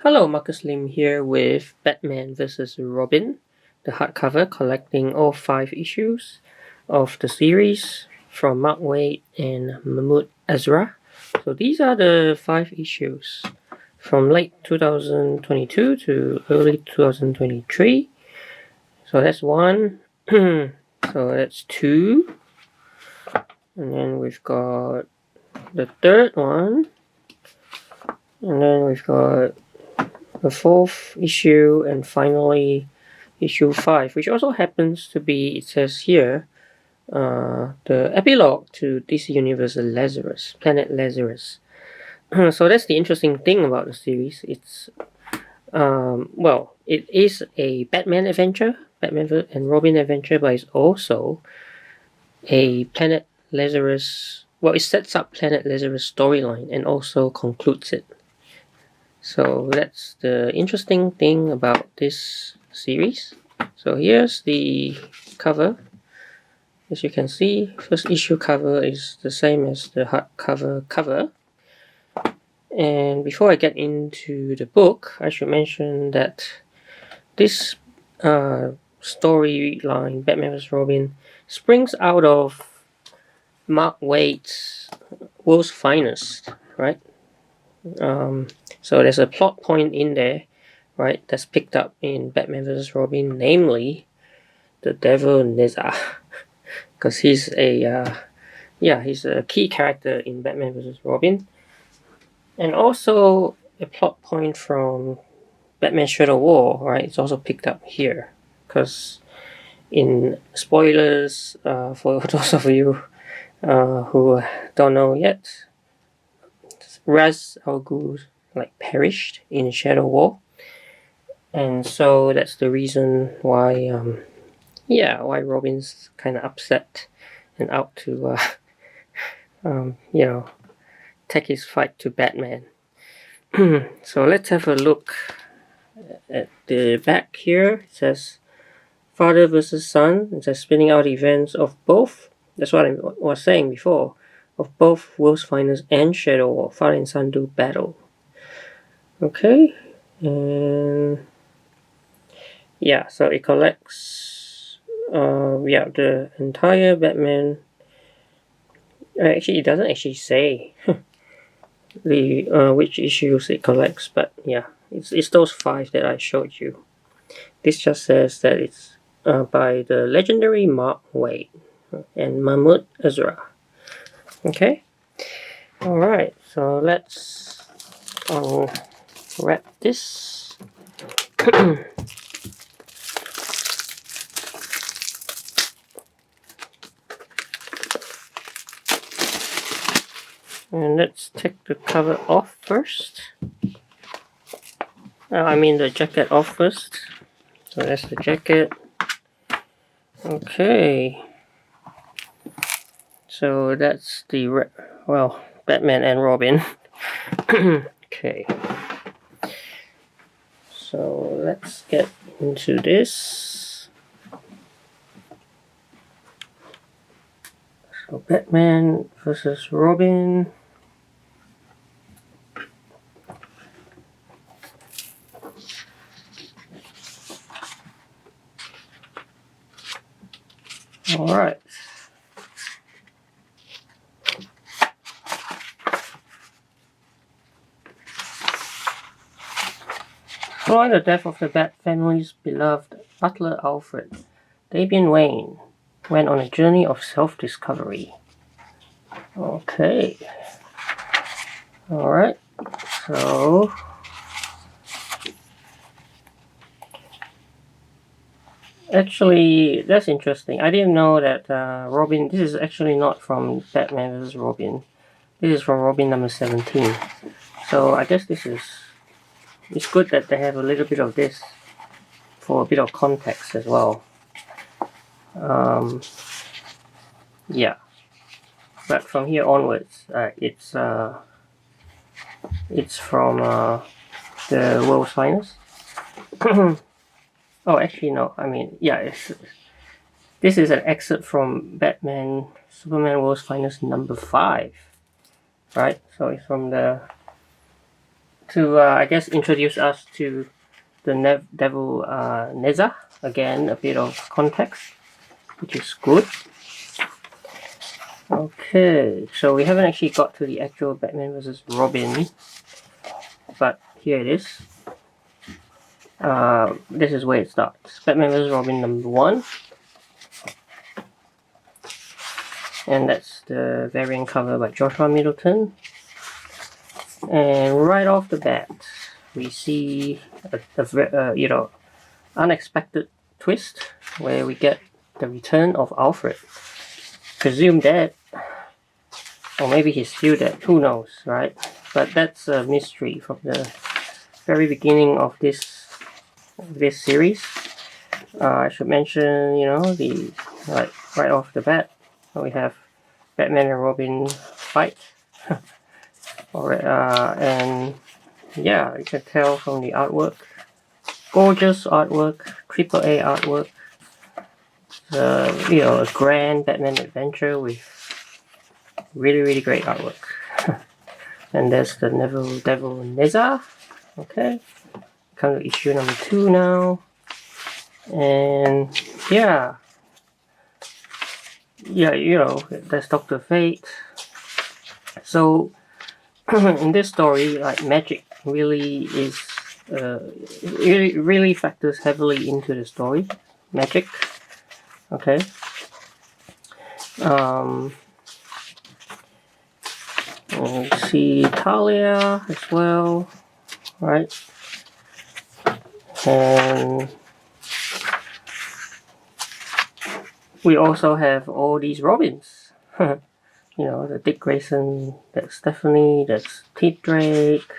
Hello, Marcus Lim here with Batman vs. Robin, the hardcover collecting all 5 issues of the series from Mark Waid and Mahmoud Ezra. So these are the 5 issues from late 2022 to early 2023. So that's one. So that's two. And then we've got the third one. And then we've got the 4th issue, and finally issue 5, which also happens to be, it says here, the epilogue to DC Universe Lazarus Planet Lazarus. So that's the interesting thing about the series. It's it is a Batman adventure, Batman and Robin adventure, but it's also a Planet Lazarus. Well, it sets up Planet Lazarus storyline and also concludes it. So that's the interesting thing about this series. So here's the cover. As you can see, first issue cover is the same as the hardcover cover. And before I get into the book, I should mention that this storyline, Batman vs. Robin, springs out of Mark Waid's World's Finest, right? So there's a plot point in there, right, that's picked up in Batman vs. Robin, namely the Devil Nezha, because he's a key character in Batman vs. Robin, and also a plot point from Batman Shadow War, right? It's also picked up here, because in spoilers for those of you who don't know yet, Ra's al Ghul perished in Shadow War, and so that's the reason why Robin's kind of upset and out to take his fight to Batman. So let's have a look at the back here. It says father versus son. It says spinning out events of both. That's what I was saying before. Of both World's Finest and Shadow War, father and son do battle. Okay, and yeah, so it collects the entire Batman. Actually, it doesn't actually say the which issues it collects, but yeah, it's those 5 that I showed you. This just says that it's by the legendary Mark Waid and Mahmoud Ezra. Okay, all right, so let's wrap this. And let's take the cover off first. I mean the jacket off first. So that's the jacket. Okay. So that's the Batman and Robin. Okay. So let's get into this. So Batman versus Robin. Alright. Following the death of the Bat family's beloved butler Alfred, Damian Wayne went on a journey of self-discovery. Okay. Alright. So actually, that's interesting. I didn't know that Robin, this is actually not from Batman vs. Robin. This is from Robin number 17. So I guess it's good that they have a little bit of this for a bit of context as well. Yeah. But from here onwards, it's from the World's Finest. Oh, actually no. I mean, yeah, this is an excerpt from Batman Superman World's Finest number 5, right? So it's from the to I guess introduce us to the devil Neza. Again, a bit of context, which is good. Okay, so we haven't actually got to the actual Batman vs. Robin, but here it is. This is where it starts. Batman vs. Robin #1. And that's the variant cover by Joshua Middleton. And right off the bat, we see a unexpected twist where we get the return of Alfred. Presume dead, or maybe he's still dead. Who knows, right? But that's a mystery from the very beginning of this series. I should mention, right off the bat, we have Batman and Robin fight. And yeah, you can tell from the artwork. Gorgeous artwork, AAA artwork. A grand Batman adventure with really great artwork. And there's the Devil Neza. Okay, come to issue #2 now. And yeah, there's Dr. Fate. So in this story, like, magic really is really factors heavily into the story. Magic. Okay. We see Talia as well, right? And we also have all these Robins. The Dick Grayson, that's Stephanie, that's Pete Drake.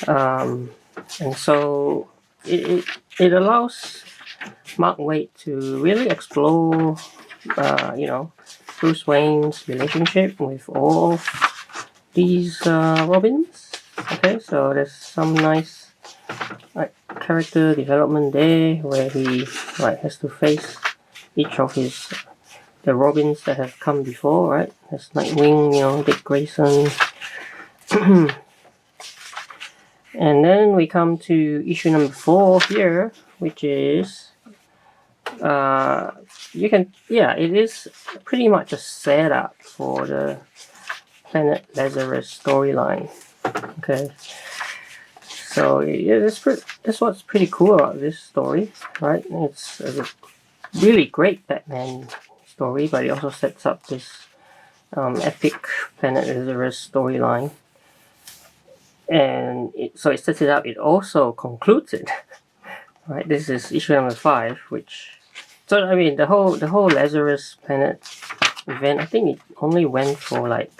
And so it allows Mark Waid to really explore, Bruce Wayne's relationship with all of these Robins. Okay, so there's some nice character development there where he has to face each of the Robins that have come before, right? There's Nightwing, Dick Grayson. And then we come to issue #4 here, which is it is pretty much a setup for the Planet Lazarus storyline. Okay, so yeah, that's what's pretty cool about this story, right? It's a really great Batman story, but it also sets up this epic Planet Lazarus storyline. And so it sets it up, it also concludes it. Right, this is issue #5, the whole Lazarus Planet event, I think it only went for like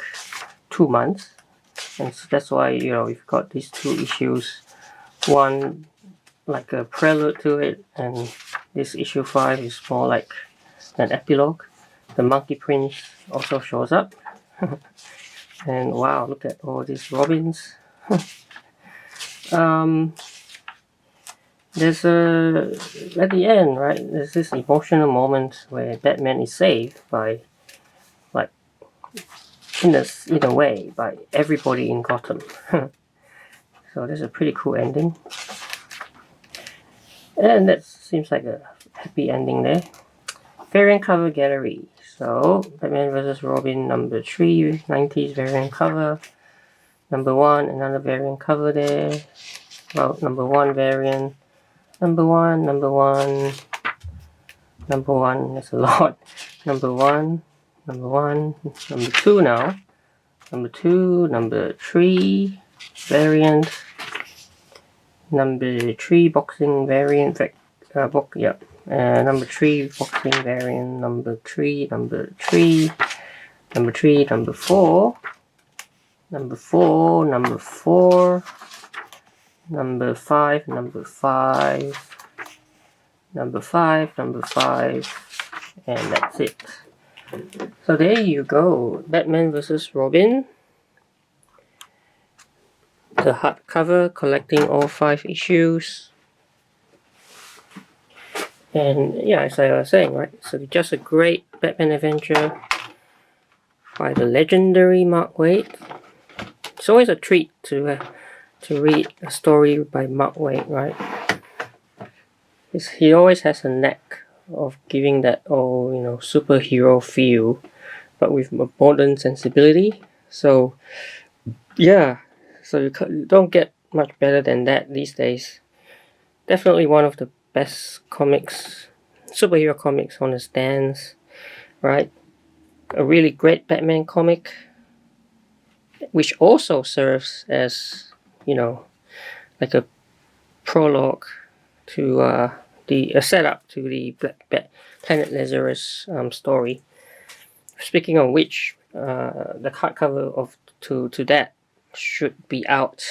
2 months, and so that's why we've got these 2 issues, one like a prelude to it, and this issue 5 is more like an epilogue. The Monkey Prince also shows up. And wow, look at all these Robins. There's at the end, right, there's this emotional moment where Batman is saved by, in a way, by everybody in Gotham. So there's a pretty cool ending. And that seems like a happy ending there. Variant cover gallery. So Batman vs. Robin #3, 90s variant cover. #1, another variant cover there. Well, #1 variant. #1, that's a lot. #1, #2 now. #2, #3 variant. #3 boxing variant. #3 boxing variant. #3, #4. #4, #5, and that's it. So there you go, Batman vs. Robin, the hardcover collecting all 5 issues. And yeah, as I was saying, right, so just a great Batman adventure by the legendary Mark Waid. It's always a treat to to read a story by Mark Waid, right? He always has a knack of giving that superhero feel, but with a modern sensibility. So yeah, so you don't get much better than that these days. Definitely one of the best superhero comics on the stands, right? A really great Batman comic, which also serves as, like a prologue to the setup to the Planet Lazarus story. Speaking of which, the hardcover to that should be out,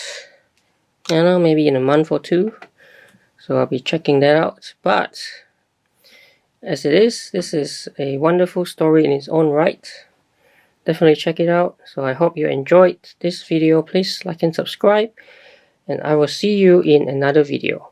I don't know, maybe in a month or two. So I'll be checking that out. But as it is, this is a wonderful story in its own right. Definitely check it out. So I hope you enjoyed this video. Please like and subscribe, and I will see you in another video.